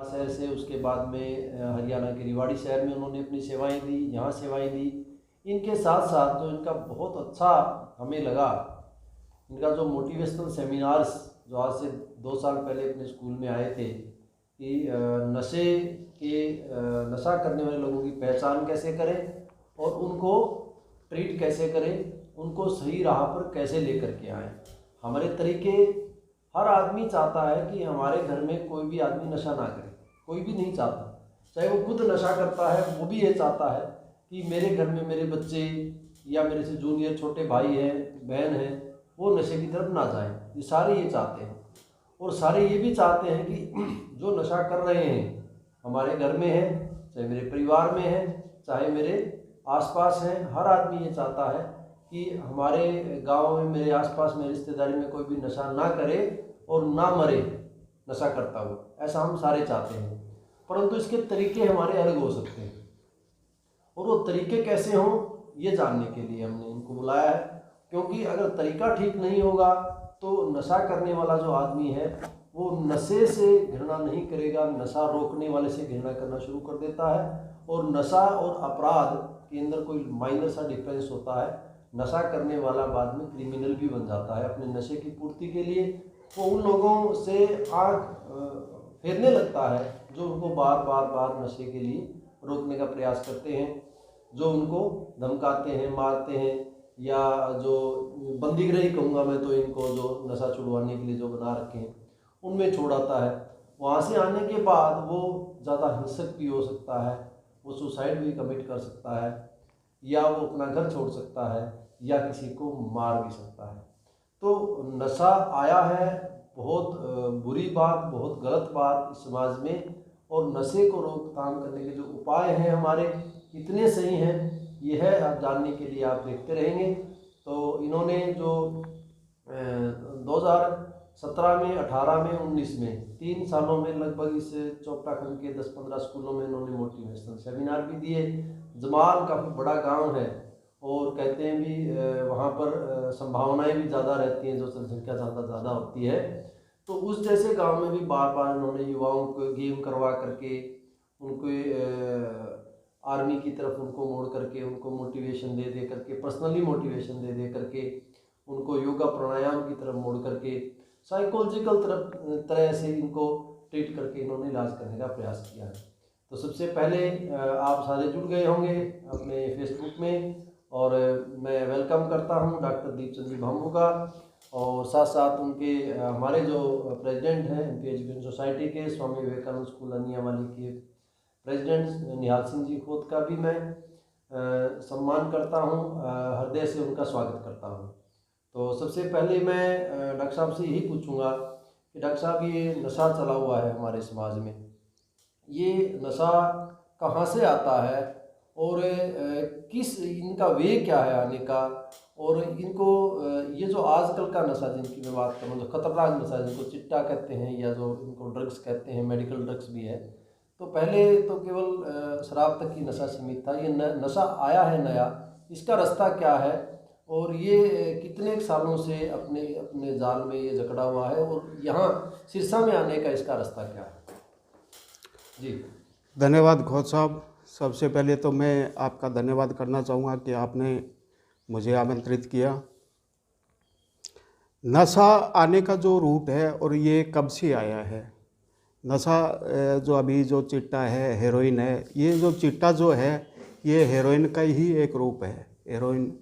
शहर से, उसके बाद में हरियाणा के रेवाड़ी शहर में उन्होंने अपनी सेवाएं दी, यहाँ सेवाएं दी। इनके साथ साथ जो इनका बहुत अच्छा हमें लगा, इनका जो मोटिवेशनल सेमिनार्स जो आज से 2 साल पहले अपने स्कूल में आए थे कि नशा करने वाले लोगों की पहचान कैसे करें और उनको ट्रीट कैसे करें, उनको सही राह पर कैसे लेकर के आएँ। हमारे तरीके, हर आदमी चाहता है कि हमारे घर में कोई भी आदमी नशा ना करे, कोई भी नहीं चाहता। चाहे वो खुद नशा करता है वो भी ये चाहता है कि मेरे घर में मेरे बच्चे या मेरे से जूनियर छोटे भाई हैं, बहन हैं, वो नशे की तरफ ना जाएं। ये सारे ये चाहते हैं। और सारे ये भी चाहते हैं कि जो नशा कर रहे हैं हमारे घर में है, चाहे मेरे परिवार में है, चाहे मेरे आसपास हैं, हर आदमी ये चाहता है कि हमारे गांव में, मेरे आसपास, मेरी रिश्तेदारी में कोई भी नशा ना करे और ना मरे नशा करता हुआ। ऐसा हम सारे चाहते हैं। परंतु इसके तरीके हमारे अलग हो सकते हैं, और वो तरीके कैसे हों ये जानने के लिए हमने इनको बुलाया है। क्योंकि अगर तरीका ठीक नहीं होगा तो नशा करने वाला जो आदमी है वो नशे से घृणा नहीं करेगा, नशा रोकने वाले से घृणा करना शुरू कर देता है। और नशा और अपराध के अंदर कोई माइनर सा डिफरेंस होता है। नशा करने वाला बाद में क्रिमिनल भी बन जाता है। अपने नशे की पूर्ति के लिए वो उन लोगों से आँख फेरने लगता है जो उनको बार बार नशे के लिए रोकने का प्रयास करते हैं, जो उनको धमकाते हैं, मारते हैं, या जो बंदीगृह ही कहूँगा मैं तो इनको, जो नशा छुड़वाने के लिए जो बना रखे हैं, उनमें छोड़ाता है। वहाँ से आने के बाद वो ज़्यादा हिंसक भी हो सकता है, वो सुसाइड भी कमिट कर सकता है, या वो अपना घर छोड़ सकता है, या किसी को मार भी सकता है। तो नशा आया है, बहुत बुरी बात, बहुत गलत बात इस समाज में। और नशे को रोकथाम करने के जो उपाय हैं हमारे, इतने सही हैं। ये है, आप जानने के लिए आप देखते रहेंगे। तो इन्होंने जो 2017 में, 18 में, 19 में 3 सालों में लगभग इस चोपटा खंड के 10-15 स्कूलों में इन्होंने मोटिवेशनल सेमिनार भी दिए। जमाल काफ़ी बड़ा गांव है और कहते हैं भी वहाँ पर संभावनाएं भी ज़्यादा रहती हैं, जो जनसंख्या ज़्यादा होती है। तो उस जैसे गांव में भी बार बार इन्होंने युवाओं को गेम करवा करके, उनको आर्मी की तरफ उनको मोड़ करके, उनको मोटिवेशन दे करके, पर्सनली मोटिवेशन दे करके, उनको योगा प्राणायाम की तरफ मोड़ करके, साइकोलॉजिकल तरह से इनको ट्रीट करके इन्होंने इलाज करने का प्रयास किया है। तो सबसे पहले आप सारे जुड़ गए होंगे अपने फेसबुक में, और मैं वेलकम करता हूं डॉक्टर दीपचंद जी भामू का, और साथ साथ उनके हमारे जो प्रेसिडेंट हैं एमपी एजुकेशन सोसाइटी के, स्वामी विवेकानंद स्कूल अनियावाली के प्रेसिडेंट निहाल सिंह जी खोत का भी मैं सम्मान करता हूं, हृदय से उनका स्वागत करता हूं। तो सबसे पहले मैं डॉक्टर साहब से यही पूछूंगा कि डॉक्टर साहब, ये नशा चला हुआ है हमारे समाज में, ये नशा कहाँ से आता है और किस इनका वे क्या है आने का, और इनको ये जो आजकल का नशा जिनकी मैं बात करूँ, जो खतरनाक नशा जिनको चिट्टा कहते हैं या जो इनको ड्रग्स कहते हैं, मेडिकल ड्रग्स भी है, तो पहले तो केवल शराब तक की नशा सीमित था। ये नशा आया है नया, इसका रास्ता क्या है और ये कितने सालों से अपने जाल में ये जकड़ा हुआ है, और यहाँ सिरसा में आने का इसका रास्ता क्या है? जी धन्यवाद खोत साहब। सबसे पहले तो मैं आपका धन्यवाद करना चाहूँगा कि आपने मुझे आमंत्रित किया। नशा आने का जो रूट है और ये कब से आया है, नशा जो अभी जो चिट्टा है, हेरोइन है, ये जो चिट्टा जो है ये हेरोइन का ही एक रूप है। हेरोइन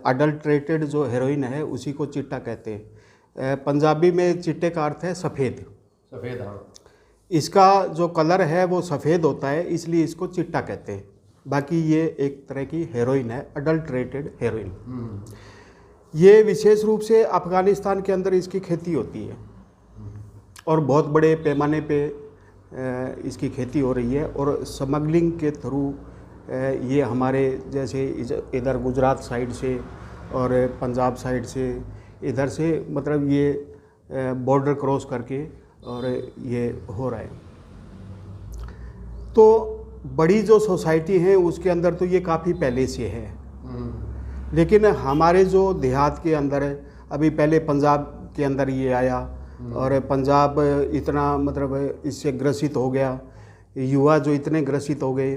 अडल्ट्रेटेड जो हेरोइन है उसी को चिट्टा कहते हैं। पंजाबी में चिट्टे का अर्थ है सफ़ेद। सफ़ेद, हाँ। इसका जो कलर है वो सफ़ेद होता है, इसलिए इसको चिट्टा कहते हैं। बाकी ये एक तरह की हेरोइन है, अडल्ट्रेटेड हेरोइन। ये विशेष रूप से अफ़गानिस्तान के अंदर इसकी खेती होती है और बहुत बड़े पैमाने पे इसकी खेती हो रही है, और स्मगलिंग के थ्रू ये हमारे जैसे इधर गुजरात साइड से और पंजाब साइड से, इधर से मतलब ये बॉर्डर क्रॉस करके और ये हो रहा है। तो बड़ी जो सोसाइटी है उसके अंदर तो ये काफ़ी पहले से है, लेकिन हमारे जो देहात के अंदर अभी पहले पंजाब के अंदर ये आया, और पंजाब इतना मतलब इससे ग्रसित हो गया, युवा जो इतने ग्रसित हो गए।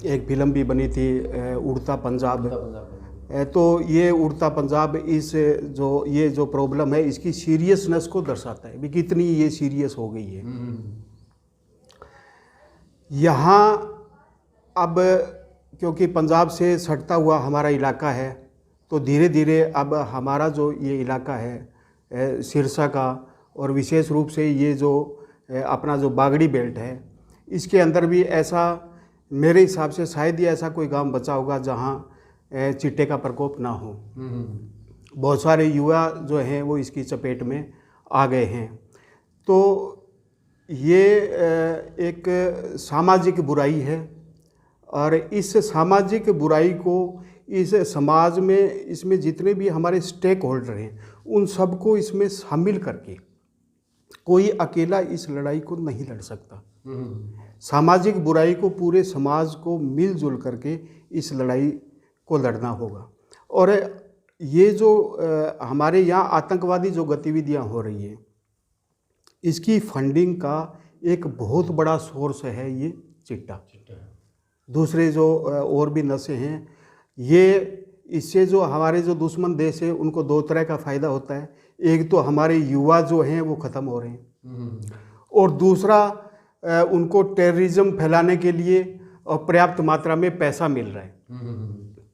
एक फिल्म भी बनी थी उड़ता पंजाब। तो ये उड़ता पंजाब इस जो प्रॉब्लम है इसकी सीरियसनेस को दर्शाता है भी कितनी ये सीरियस हो गई है। यहाँ अब क्योंकि पंजाब से सटता हुआ हमारा इलाका है, तो धीरे धीरे अब हमारा जो ये इलाका है सिरसा का, और विशेष रूप से ये जो अपना जो बागड़ी बेल्ट है, इसके अंदर भी ऐसा मेरे हिसाब से शायद ही ऐसा कोई गांव बचा होगा जहाँ चिट्टे का प्रकोप ना हो। बहुत सारे युवा जो हैं वो इसकी चपेट में आ गए हैं। तो ये एक सामाजिक बुराई है, और इस सामाजिक बुराई को इस समाज में इसमें जितने भी हमारे स्टेक होल्डर हैं उन सबको इसमें शामिल करके कोई अकेला इस लड़ाई को नहीं लड़ सकता। सामाजिक बुराई को पूरे समाज को मिलजुल करके इस लड़ाई को लड़ना होगा। और ये जो हमारे यहाँ आतंकवादी जो गतिविधियाँ हो रही हैं, इसकी फंडिंग का एक बहुत बड़ा सोर्स है ये चिट्टा। दूसरे जो और भी नशे हैं, ये इससे जो हमारे जो दुश्मन देश है उनको दो तरह का फ़ायदा होता है। एक तो हमारे युवा जो हैं वो ख़त्म हो रहे हैं, और दूसरा उनको टेररिज्म फैलाने के लिए पर्याप्त मात्रा में पैसा मिल रहा है।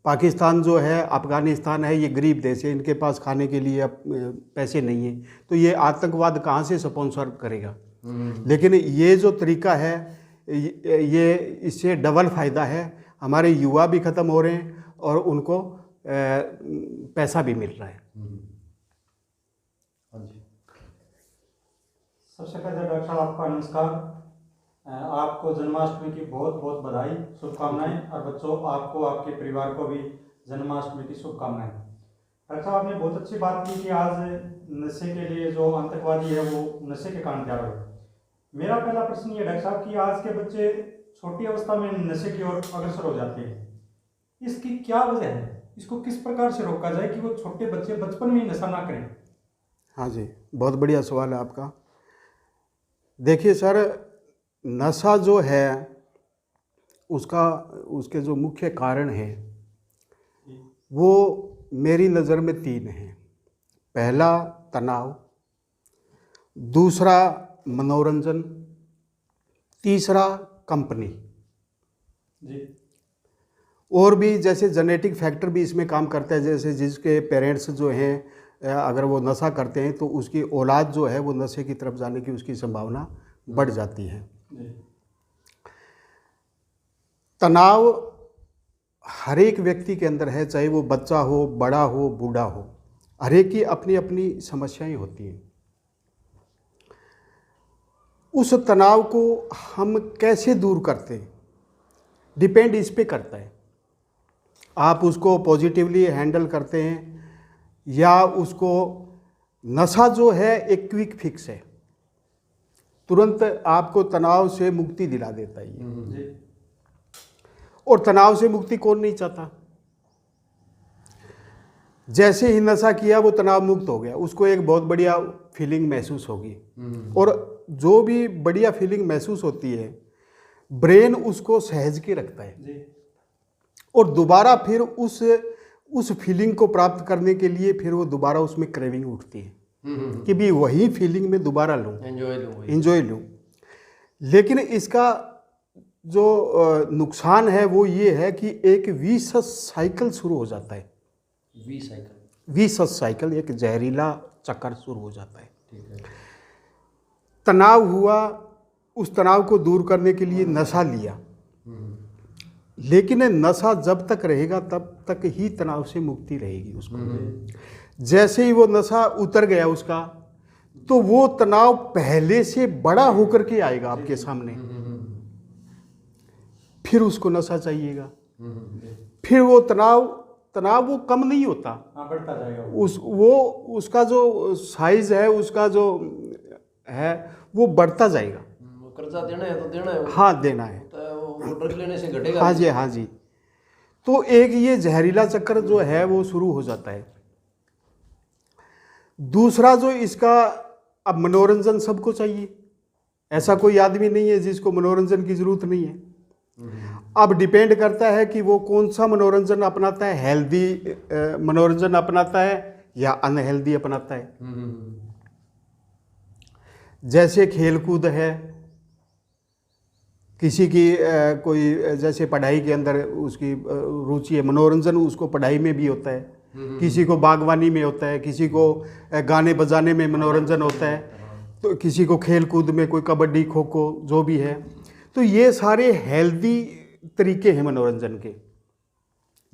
पाकिस्तान जो है, अफ़गानिस्तान है, ये गरीब देश है, इनके पास खाने के लिए अब पैसे नहीं है, तो ये आतंकवाद कहाँ से स्पॉन्सर करेगा। लेकिन ये जो तरीका है ये इससे डबल फ़ायदा है, हमारे युवा भी ख़त्म हो रहे हैं और उनको पैसा भी मिल रहा है। सबसे पहले डॉक्टर साहब आपका नमस्कार। आपको जन्माष्टमी की बहुत बहुत बधाई, शुभकामनाएं, और बच्चों आपको आपके परिवार को भी जन्माष्टमी की शुभकामनाएं। डॉक्टर साहब आपने बहुत अच्छी बात की कि आज नशे के लिए जो आतंकवादी है वो नशे के कारण तैयार हो। मेरा पहला प्रश्न ये डॉक्टर साहब कि आज के बच्चे छोटी अवस्था में नशे की ओर अग्रसर हो जाते हैं, इसकी क्या वजह है? इसको किस प्रकार से रोका जाए कि वो छोटे बच्चे बचपन में ही नशा ना करें? हाँ जी, बहुत बढ़िया सवाल है आपका। देखिए सर, नशा जो है उसके जो मुख्य कारण हैं वो मेरी नज़र में 3 हैं। पहला तनाव, दूसरा मनोरंजन, तीसरा कंपनी जी। और भी जैसे जेनेटिक फैक्टर भी इसमें काम करता है। जैसे जिसके पेरेंट्स जो हैं अगर वो नशा करते हैं तो उसकी औलाद जो है वो नशे की तरफ जाने की उसकी संभावना बढ़ जाती है। तनाव हर एक व्यक्ति के अंदर है, चाहे वो बच्चा हो, बड़ा हो, बूढ़ा हो, हर एक की अपनी अपनी समस्याएं होती हैं। उस तनाव को हम कैसे दूर करते हैं डिपेंड इस पे करता है। आप उसको पॉजिटिवली हैंडल करते हैं या उसको, नशा जो है एक क्विक फिक्स है, तुरंत आपको तनाव से मुक्ति दिला देता है ये। और तनाव से मुक्ति कौन नहीं चाहता? जैसे ही नशा किया वो तनाव मुक्त हो गया, उसको एक बहुत बढ़िया फीलिंग महसूस होगी। और जो भी बढ़िया फीलिंग महसूस होती है ब्रेन उसको सहज के रखता है और दोबारा फिर उस फीलिंग को प्राप्त करने के लिए फिर वो दोबारा उसमें क्रेविंग उठती है कि भी वही फीलिंग में दोबारा लूँ, एंजॉय लूँ। लेकिन इसका जो नुकसान है वो ये है कि एक विशेष साइकिल शुरू हो जाता है। विशेष साइकिल, एक जहरीला चक्कर शुरू हो जाता है। तनाव हुआ, उस तनाव को दूर करने के लिए नशा लिया, लेकिन नशा जब तक रहेगा तब तक ही तनाव से मुक्ति रहेगी उसको। जैसे ही वो नशा उतर गया उसका, तो वो तनाव पहले से बड़ा होकर के आएगा आपके सामने, फिर उसको नशा चाहिएगा, फिर वो तनाव वो कम नहीं होता, बढ़ता जाएगा। उसका जो साइज है, उसका जो है वो बढ़ता जाएगा। कर्जा देना है तो देना है, हाँ देना है, तो ड्रग लेने से घटेगा। हाँ जी, हाँ जी। तो एक ये जहरीला चक्कर जो है वो शुरू हो जाता है। दूसरा जो इसका अब मनोरंजन सबको चाहिए, ऐसा कोई आदमी नहीं है जिसको मनोरंजन की जरूरत नहीं है। अब डिपेंड करता है कि वो कौन सा मनोरंजन अपनाता है, हेल्दी मनोरंजन अपनाता है या अनहेल्दी अपनाता है। जैसे खेलकूद है, किसी की कोई जैसे पढ़ाई के अंदर उसकी रुचि है, मनोरंजन उसको पढ़ाई में भी होता है, किसी को बागवानी में होता है, किसी को गाने बजाने में मनोरंजन होता है, तो किसी को खेल कूद में, कोई कबड्डी खो खो जो भी है। तो ये सारे हेल्दी तरीके हैं मनोरंजन के।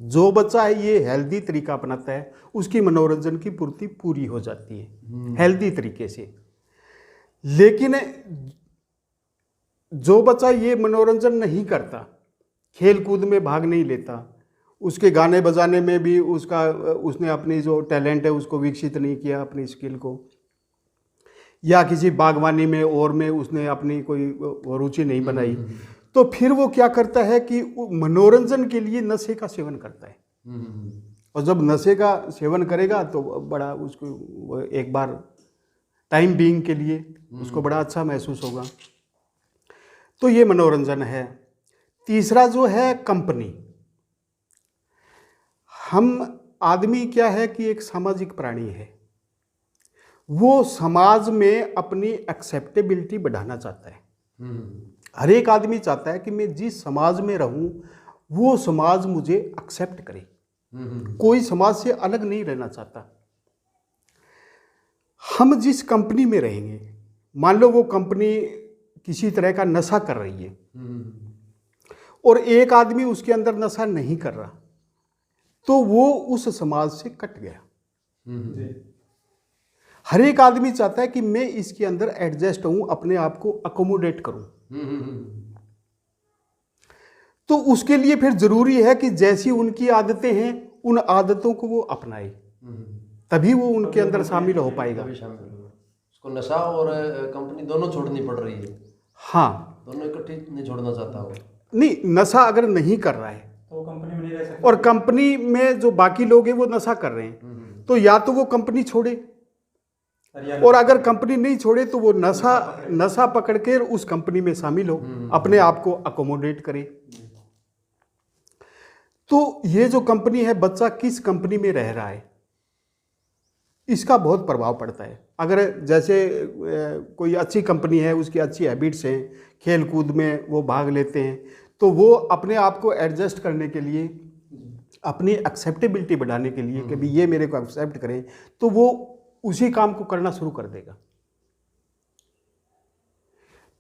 जो बच्चा है ये हेल्दी तरीका अपनाता है उसकी मनोरंजन की पूर्ति पूरी हो जाती है हेल्दी तरीके से। लेकिन जो बच्चा ये मनोरंजन नहीं करता, खेल कूद में भाग नहीं लेता, उसके गाने बजाने में भी उसने अपनी जो टैलेंट है उसको विकसित नहीं किया, अपनी स्किल को, या किसी बागवानी में और में उसने अपनी कोई रुचि नहीं बनाई, तो फिर वो क्या करता है कि मनोरंजन के लिए नशे का सेवन करता है। और जब नशे का सेवन करेगा तो बड़ा उसको एक बार टाइम बीइंग के लिए उसको बड़ा अच्छा महसूस होगा। तो ये मनोरंजन है। तीसरा जो है कंपनी। हम आदमी क्या है कि एक सामाजिक प्राणी है, वो समाज में अपनी एक्सेप्टेबिलिटी बढ़ाना चाहता है। हर एक आदमी चाहता है कि मैं जिस समाज में रहूं वो समाज मुझे एक्सेप्ट करे, कोई समाज से अलग नहीं रहना चाहता। हम जिस कंपनी में रहेंगे, मान लो वो कंपनी किसी तरह का नशा कर रही है और एक आदमी उसके अंदर नशा नहीं कर रहा, तो वो उस समाज से कट गया। हर एक आदमी चाहता है कि मैं इसके अंदर एडजस्ट हूं, अपने आप को अकोमोडेट करूं। तो उसके लिए फिर जरूरी है कि जैसी उनकी आदतें हैं उन आदतों को वो अपनाए, तभी वो उनके अंदर शामिल हो पाएगा। उसको नशा और कंपनी दोनों छोड़नी पड़ रही है। हाँ, दोनों इकट्ठे नहीं छोड़ना चाहता वो। नहीं, नशा अगर नहीं कर रहा है तो कंपनी में नहीं रह सकता, और कंपनी में जो बाकी लोग हैं वो नशा कर रहे हैं, तो या तो वो कंपनी छोड़े, और अगर कंपनी नहीं छोड़े तो वो नशा पकड़ के उस कंपनी में शामिल हो, अपने आप को अकोमोडेट करे। तो ये जो कंपनी है, बच्चा किस कंपनी में रह रहा है इसका बहुत प्रभाव पड़ता है। अगर जैसे कोई अच्छी कंपनी है, उसकी अच्छी हैबिट्स हैं, खेल कूद में वो भाग लेते हैं, तो वो अपने आप को एडजस्ट करने के लिए, अपनी एक्सेप्टेबिलिटी बढ़ाने के लिए कि भी ये मेरे को एक्सेप्ट करें, तो वो उसी काम को करना शुरू कर देगा।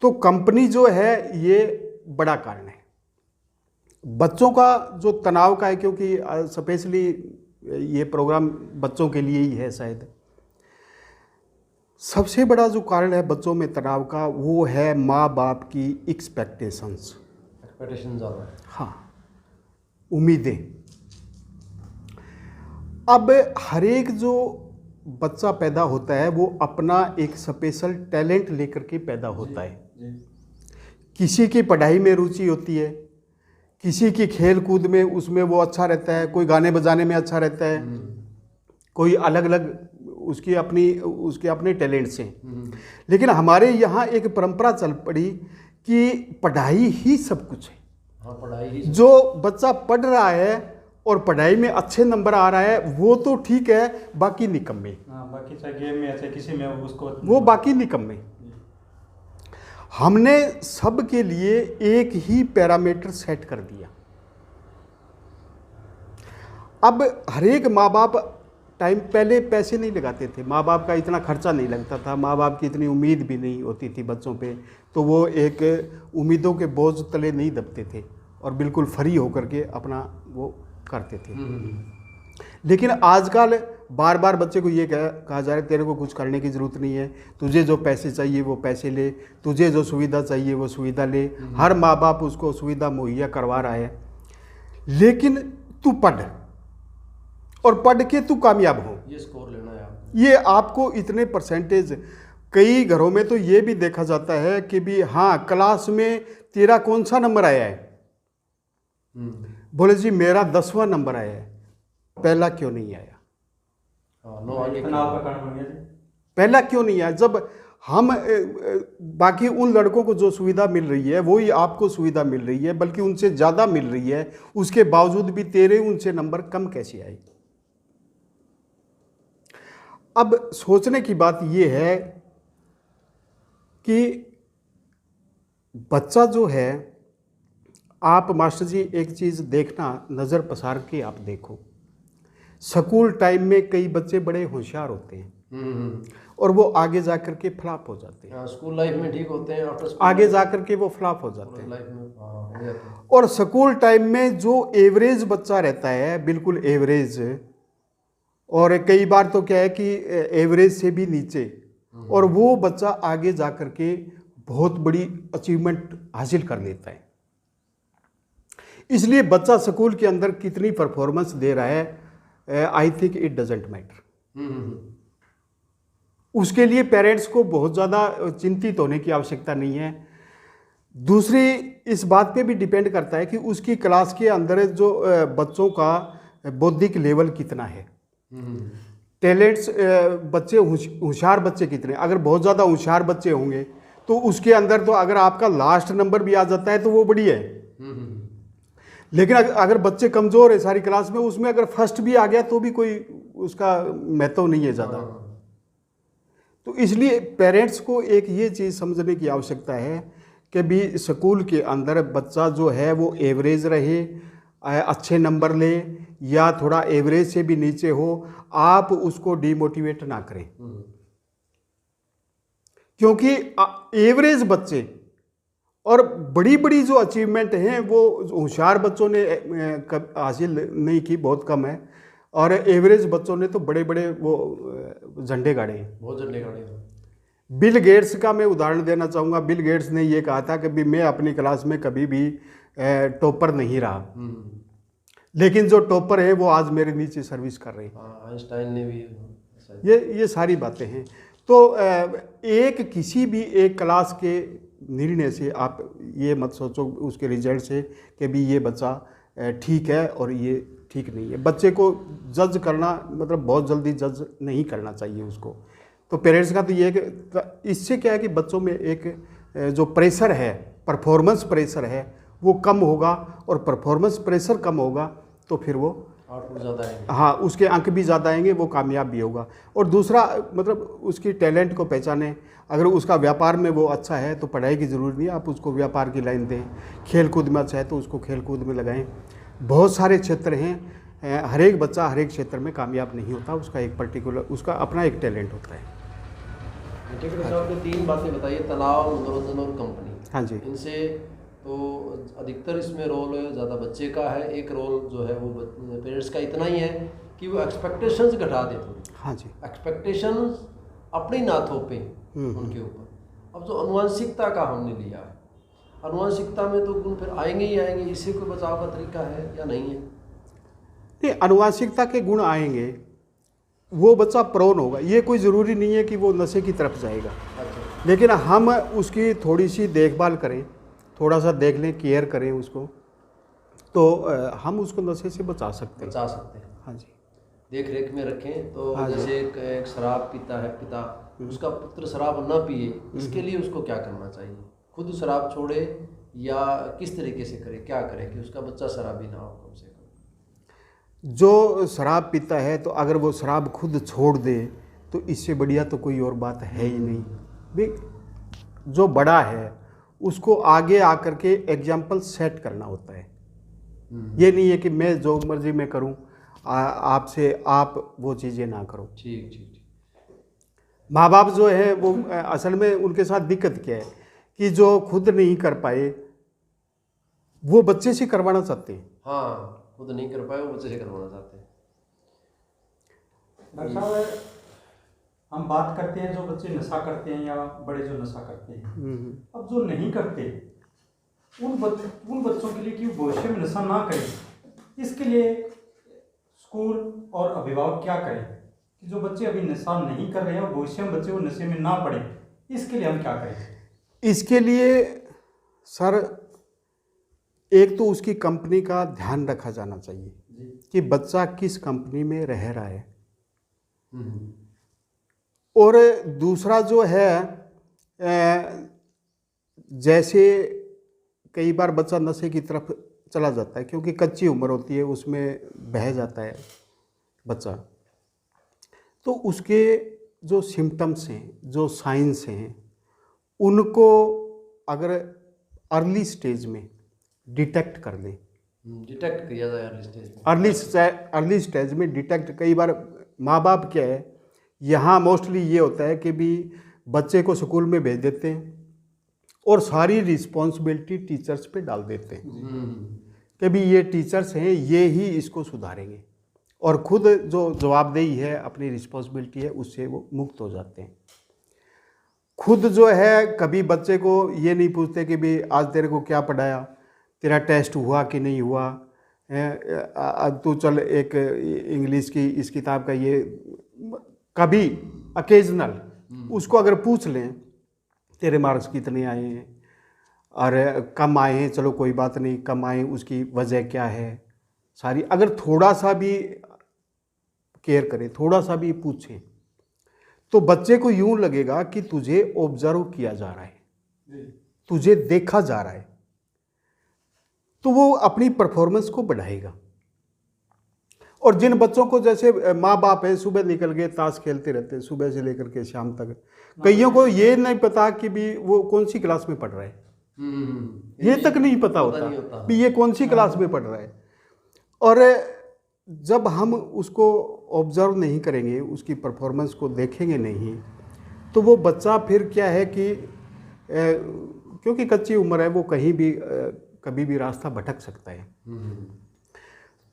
तो कंपनी जो है ये बड़ा कारण है बच्चों का जो तनाव का है, क्योंकि स्पेशली ये प्रोग्राम बच्चों के लिए ही है शायद। सबसे बड़ा जो कारण है बच्चों में तनाव का वो है माँ बाप की एक्सपेक्टेशंस ज़्यादा है। हाँ, उम्मीदें। अब हर एक जो बच्चा पैदा होता है वो अपना एक स्पेशल टैलेंट लेकर के पैदा होता है। किसी की पढ़ाई में रुचि होती है, किसी की खेल कूद में उसमें वो अच्छा रहता है, कोई गाने बजाने में अच्छा रहता है, कोई अलग अलग उसके अपने टैलेंट्स हैं। लेकिन हमारे यहाँ एक परंपरा चल पड़ी कि पढ़ाई ही सब कुछ है। हाँ, पढ़ाई ही जो बच्चा पढ़ रहा है और पढ़ाई में अच्छे नंबर आ रहा है वो तो ठीक है, बाकी निकम्मे। बाकी चाहे गेम में चाहे किसी में उसको वो बाकी निकम्मे। हमने सब के लिए एक ही पैरामीटर सेट कर दिया। अब हर एक माँ बाप पहले पैसे नहीं लगाते थे, माँ बाप का इतना खर्चा नहीं लगता था, माँ बाप की इतनी उम्मीद भी नहीं होती थी बच्चों पे, तो वो एक उम्मीदों के बोझ तले नहीं दबते थे और बिल्कुल फ्री होकर के अपना वो करते थे। लेकिन आजकल बार बार बच्चे को ये कहा जा रहा है तेरे को कुछ करने की ज़रूरत नहीं है, तुझे जो पैसे चाहिए वो पैसे ले, तुझे जो सुविधा चाहिए वो सुविधा ले। हर माँ बाप उसको सुविधा मुहैया करवा रहा है, लेकिन तू पढ़ और पढ़ के तू कामयाब हो, ये स्कोर लेना है आप। ये आपको इतने परसेंटेज। कई घरों में तो ये भी देखा जाता है कि भी हाँ क्लास में तेरा कौन सा नंबर आया है, बोले जी मेरा 10वां नंबर आया है, पहला क्यों नहीं आया। तनाव का कारण बन गया जी। पहला क्यों नहीं आया? जब हम बाकी उन लड़कों को जो सुविधा मिल रही है वही आपको सुविधा मिल रही है, बल्कि उनसे ज़्यादा मिल रही है, उसके बावजूद भी तेरे उनसे नंबर कम कैसे आए? अब सोचने की बात यह है कि बच्चा जो है, आप मास्टर जी एक चीज़ देखना, नज़र पसार के आप देखो, स्कूल टाइम में कई बच्चे बड़े होशियार होते हैं और वो आगे जा कर के फ्लॉप हो जाते हैं। स्कूल लाइफ में ठीक होते हैं, आफ्टर स्कूल आगे जा कर के वो फ्लॉप हो जाते हैं। लाइफ में हो जाते हैं। और स्कूल टाइम में जो एवरेज बच्चा रहता है, बिल्कुल एवरेज, और कई बार तो क्या है कि एवरेज से भी नीचे, और वो बच्चा आगे जा कर के बहुत बड़ी अचीवमेंट हासिल कर लेता है। इसलिए बच्चा स्कूल के अंदर कितनी परफॉर्मेंस दे रहा है, I think it doesn't matter. उसके लिए पेरेंट्स को बहुत ज़्यादा चिंतित होने की आवश्यकता नहीं है। दूसरी इस बात पे भी डिपेंड करता है कि उसकी क्लास के अंदर जो बच्चों का बौद्धिक लेवल कितना है, टैलेंट्स, बच्चे होशियार बच्चे कितने। अगर बहुत ज़्यादा होशियार बच्चे होंगे तो उसके अंदर तो अगर आपका लास्ट नंबर भी आ जाता है तो वो बढ़िया है। लेकिन अगर बच्चे कमज़ोर है सारी क्लास में, उसमें अगर फर्स्ट भी आ गया तो भी कोई उसका महत्व नहीं है ज़्यादा। तो इसलिए पेरेंट्स को एक ये चीज़ समझने की आवश्यकता है कि भी स्कूल के अंदर बच्चा जो है वो एवरेज रहे, अच्छे नंबर ले, या थोड़ा एवरेज से भी नीचे हो, आप उसको डिमोटिवेट ना करें। क्योंकि एवरेज बच्चे और बड़ी बड़ी जो अचीवमेंट हैं वो होशियार बच्चों ने हासिल नहीं की, बहुत कम है, और एवरेज बच्चों ने तो बड़े बड़े वो झंडे गाड़े हैं, बहुत झंडे गाड़े। बिल गेट्स का मैं उदाहरण देना चाहूँगा। बिल गेट्स ने ये कहा था कि भी मैं अपनी क्लास में कभी भी टॉपर नहीं रहा, लेकिन जो टॉपर है वो आज मेरे नीचे सर्विस कर रहे हैं। आइंस्टाइन ने भी ये सारी बातें हैं। तो एक किसी भी एक क्लास के निर्णय से आप ये मत सोचो उसके रिजल्ट से कि भी ये बच्चा ठीक है और ये ठीक नहीं है। बच्चे को जज करना मतलब बहुत जल्दी जज नहीं करना चाहिए उसको। तो पेरेंट्स का तो ये है कि इससे क्या है कि बच्चों में एक जो प्रेशर है, परफॉर्मेंस प्रेशर है, वो कम होगा, और परफॉर्मेंस प्रेशर कम होगा तो फिर वो आउटपुट ज़्यादा आएंगे, हाँ उसके अंक भी ज़्यादा आएंगे, वो कामयाब भी होगा। और दूसरा मतलब उसकी टैलेंट को पहचाने। अगर उसका व्यापार में वो अच्छा है तो पढ़ाई की ज़रूरत नहीं है, आप उसको व्यापार की लाइन दें। खेल कूद में अच्छा है तो उसको खेल कूद में लगाएं। बहुत सारे क्षेत्र हैं, हर एक बच्चा हर एक क्षेत्र में कामयाब नहीं होता, उसका एक पर्टिकुलर उसका अपना एक टैलेंट होता है। ठीक है। आपने 3 बातें बताइए, तनाव, मनोरंजन और कंपनी। हाँ जी। इनसे तो अधिकतर इसमें रोल ज़्यादा बच्चे का है, एक रोल जो है वो पेरेंट्स का इतना ही है कि वो एक्सपेक्टेशंस घटा दे थोड़ी। हाँ जी। एक्सपेक्टेशंस अपनी ना थोपें उनके ऊपर। अब जो अनुवांशिकता का हमने लिया है, अनुवांशिकता में तो गुण फिर आएंगे ही आएंगे, इससे कोई बचाव का तरीका है या नहीं है? नहीं, अनुवांशिकता के गुण आएंगे, वो बच्चा प्रोन होगा। ये कोई ज़रूरी नहीं है कि वो नशे की तरफ जाएगा। अच्छा। लेकिन हम उसकी थोड़ी सी देखभाल करें, थोड़ा सा देख लें, केयर करें उसको, तो हम उसको नशे से बचा सकते हैं। हाँ जी। देख रेख में रखें तो हाँ जैसे एक शराब पीता है पिता, उसका पुत्र शराब न पिए, इसके लिए उसको क्या करना चाहिए? खुद शराब छोड़े या किस तरीके से करे, क्या करे कि उसका बच्चा शराबी ना हो कम से कम? जो शराब पीता है तो अगर वो शराब खुद छोड़ दे तो इससे बढ़िया तो कोई और बात है ही नहीं। भाई जो बड़ा है उसको आगे आकर के एग्जाम्पल सेट करना होता है। ये नहीं है कि मैं जो मर्जी मैं करूं, आपसे आप वो चीज़ें ना करो। ठीक ठीक ठीक। माँ बाप जो है वो असल में उनके साथ दिक्कत क्या है कि जो खुद नहीं कर पाए वो बच्चे से करवाना चाहते हैं। हाँ, खुद नहीं कर पाए वो बच्चे से करवाना चाहते हैं। डॉक्टर साहब, हम बात करते हैं जो बच्चे नशा करते हैं या बड़े जो नशा करते हैं, अब जो नहीं करते उन बच्चों के लिए कि भविष्य में नशा ना करें, इसके लिए स्कूल और अभिभावक क्या करें कि जो बच्चे अभी नशा नहीं कर रहे हैं और भविष्य में बच्चे वो नशे में ना पड़े, इसके लिए हम क्या करें? इसके लिए सर एक तो उसकी कंपनी का ध्यान रखा जाना चाहिए कि बच्चा किस कंपनी में रह रहा है, और दूसरा जो है जैसे कई बार बच्चा नशे की तरफ चला जाता है, क्योंकि कच्ची उम्र होती है, उसमें बह जाता है बच्चा, तो उसके जो सिम्टम्स हैं, जो साइंस हैं, उनको अगर अर्ली स्टेज में डिटेक्ट कर लें, डिटेक्ट किया जाए अर्ली स्टेज में, अर्ली स्टेज में डिटेक्ट। कई बार माँ बाप क्या है, यहाँ मोस्टली ये होता है कि भी बच्चे को स्कूल में भेज देते हैं और सारी रिस्पॉन्सिबिलिटी टीचर्स पे डाल देते हैं कि भी ये टीचर्स हैं, ये ही इसको सुधारेंगे, और खुद जो जवाबदेही है, अपनी रिस्पॉन्सिबिलिटी है, उससे वो मुक्त हो जाते हैं। खुद जो है कभी बच्चे को ये नहीं पूछते कि भी आज तेरे को क्या पढ़ाया, तेरा टेस्ट हुआ कि नहीं हुआ, तू चल एक इंग्लिश की इस किताब का ये, कभी अकेजनल उसको अगर पूछ लें तेरे मार्क्स कितने आए हैं, और कम आए हैं, चलो कोई बात नहीं, कम आए, उसकी वजह क्या है, सारी अगर थोड़ा सा भी केयर करें, थोड़ा सा भी पूछें, तो बच्चे को यूं लगेगा कि तुझे ऑब्जर्व किया जा रहा है, तुझे देखा जा रहा है, तो वो अपनी परफॉर्मेंस को बढ़ाएगा। और जिन बच्चों को जैसे माँ बाप है, सुबह निकल गए ताश खेलते रहते हैं सुबह से लेकर के शाम तक, कईयों को ये नहीं पता कि भी वो कौन सी क्लास में पढ़ रहा है, ये तक नहीं पता होता भी ये कौन सी क्लास में पढ़ रहा है। और जब हम उसको ऑब्जर्व नहीं करेंगे, उसकी परफॉर्मेंस को देखेंगे नहीं, तो वो बच्चा फिर क्या है कि क्योंकि कच्ची उम्र है, वो कहीं भी कभी भी रास्ता भटक सकता है।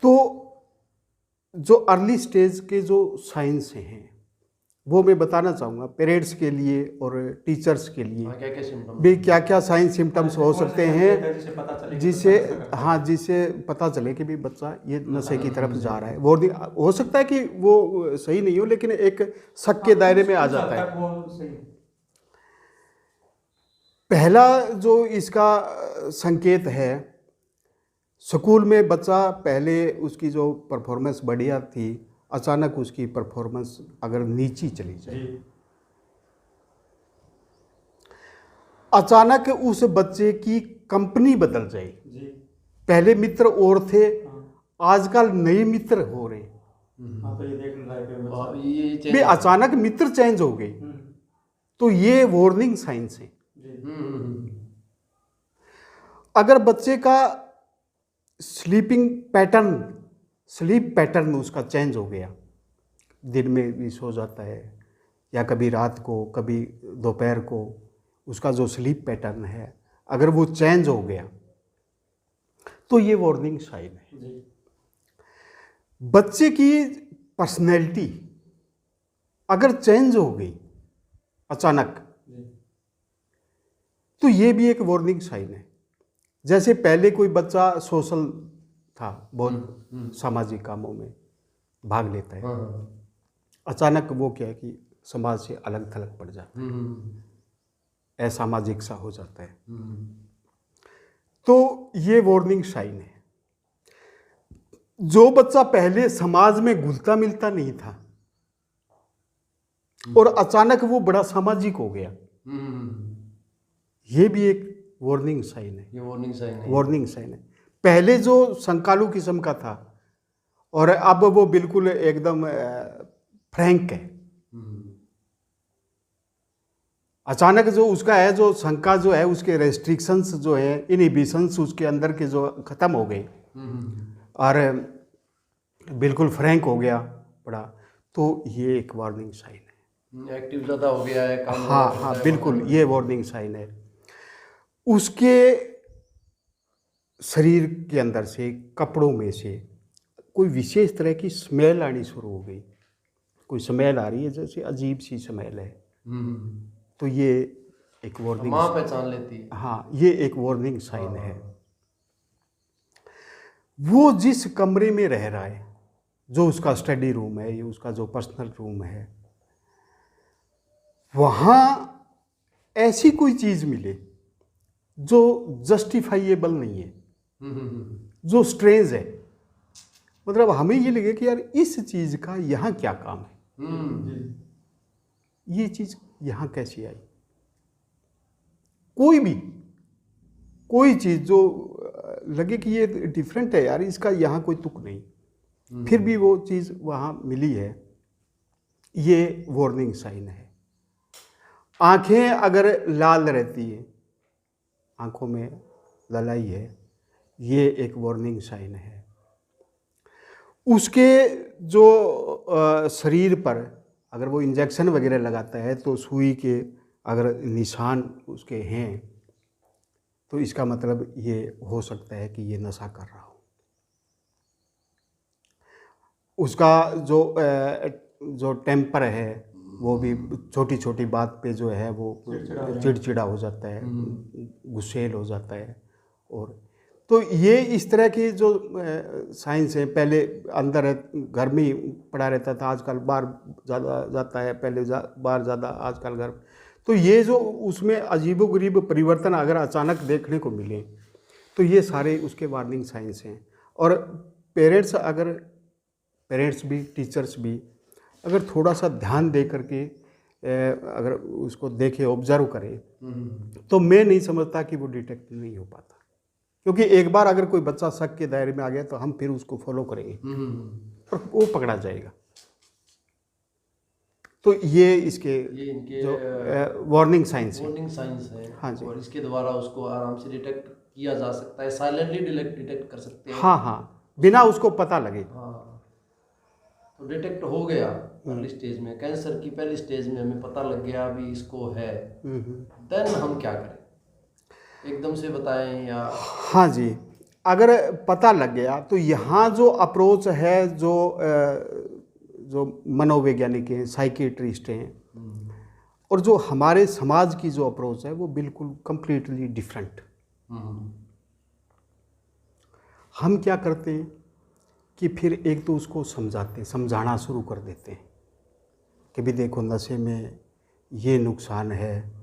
तो जो अर्ली स्टेज के जो साइंस हैं वो मैं बताना चाहूँगा पेरेंट्स के लिए और टीचर्स के लिए, भी क्या क्या साइंस सिम्टम्स हो सकते हैं जिससे पता चले कि भी बच्चा ये नशे की तरफ जा रहा है। वो हो सकता है कि वो सही नहीं हो, लेकिन एक शक के दायरे में आ जाता है। पहला जो इसका संकेत है, स्कूल में बच्चा पहले उसकी जो परफॉर्मेंस बढ़िया थी, अचानक उसकी परफॉर्मेंस अगर नीची चली जाए, अचानक उस बच्चे की कंपनी बदल जाए, पहले मित्र और थे, आजकल नए मित्र हो रहे, भी अचानक मित्र चेंज हो गए, तो ये वार्निंग साइंस है। अगर बच्चे का स्लीप पैटर्न उसका चेंज हो गया, दिन में भी सो जाता है या कभी रात को कभी दोपहर को, उसका जो स्लीप पैटर्न है अगर वो चेंज हो गया तो ये वार्निंग साइन है। बच्चे की पर्सनैलिटी अगर चेंज हो गई अचानक, तो ये भी एक वार्निंग साइन है। जैसे पहले कोई बच्चा सोशल था, बहुत सामाजिक कामों में भाग लेता है, अचानक वो क्या है कि समाज से अलग थलग पड़ जाता है, असामाजिक सा हो जाता है, तो ये वार्निंग साइन है। जो बच्चा पहले समाज में घुलता मिलता नहीं था और अचानक वो बड़ा सामाजिक हो गया, ये भी एक वार्निंग साइन है। ये वार्निंग साइन है। पहले जो संकालू किस्म का था और अब वो बिल्कुल एकदम फ्रैंक है, अचानक जो उसका है, जो शंका जो है, उसके रेस्ट्रिक्शंस जो है, इनहिबिशंस उसके अंदर के जो ख़त्म हो गए और बिल्कुल फ्रैंक हो गया बड़ा, तो ये एक वार्निंग साइन है। एक्टिव ज़्यादा हो गया है, काम हाँ बिल्कुल, ये वार्निंग साइन है। उसके शरीर के अंदर से, कपड़ों में से कोई विशेष तरह की स्मेल आनी शुरू हो गई, कोई स्मेल आ रही है जैसे अजीब सी स्मेल है, तो ये एक वार्निंग, माँ पहचान लेती है। हाँ, ये एक वार्निंग साइन है। वो जिस कमरे में रह रहा है, जो उसका स्टडी रूम है, या उसका जो पर्सनल रूम है, वहाँ ऐसी कोई चीज़ मिले जो जस्टिफाइएबल नहीं है, जो स्ट्रेंज है, मतलब हमें ये लगे कि यार इस चीज़ का यहाँ क्या काम है, ये चीज़ यहाँ कैसे आई? कोई चीज़ जो लगे कि ये डिफरेंट है यार, इसका यहाँ कोई तुक नहीं, फिर भी वो चीज़ वहाँ मिली है, ये वार्निंग साइन है। आंखें अगर लाल रहती है, आंखों में ललाई है, ये एक वार्निंग साइन है। उसके जो शरीर पर अगर वो इंजेक्शन वगैरह लगाता है तो सुई के अगर निशान उसके हैं तो इसका मतलब ये हो सकता है कि ये नशा कर रहा हो। उसका जो टेम्पर है वो भी छोटी छोटी बात पे जो है वो चिड़चिड़ा हो जाता है, गुस्सेल हो जाता है। और तो ये इस तरह की जो साइंस है, पहले अंदर घर में ही पड़ा रहता था, आजकल बाहर ज़्यादा जाता है, पहले बाहर ज़्यादा, आजकल घर। तो ये जो उसमें अजीबोगरीब परिवर्तन अगर अचानक देखने को मिले तो ये सारे उसके वार्निंग साइंस हैं। और पेरेंट्स भी, टीचर्स भी अगर थोड़ा सा ध्यान दे करके अगर उसको देखे, ऑब्जर्व करे, तो मैं नहीं समझता कि वो डिटेक्ट नहीं हो पाता। क्योंकि एक बार अगर कोई बच्चा शक के दायरे में आ गया तो हम फिर उसको फॉलो करेंगे और वो पकड़ा जाएगा। तो ये इनके जो वार्निंग साइंस है। हाँ जी। और इसके द्वारा उसको आराम से डिटेक्ट किया जा सकता है, साइलेंटली डिटेक्ट कर सकते हैं। हाँ, बिना उसको पता लगे। हाँ, तो डिटेक्ट हो गया पहली स्टेज में, कैंसर की पहली स्टेज में हमें पता लग गया अभी इसको है, देन हम क्या करें? एकदम से बताएं या? हाँ जी, अगर पता लग गया तो यहाँ जो अप्रोच है, जो मनोवैज्ञानिक हैं, साइकियाट्रिस्ट हैं, और जो हमारे समाज की जो अप्रोच है वो बिल्कुल कंप्लीटली डिफरेंट। हम क्या करते हैं कि फिर एक तो उसको समझाना शुरू कर देते हैं कि भी देखो नशे में ये नुकसान है,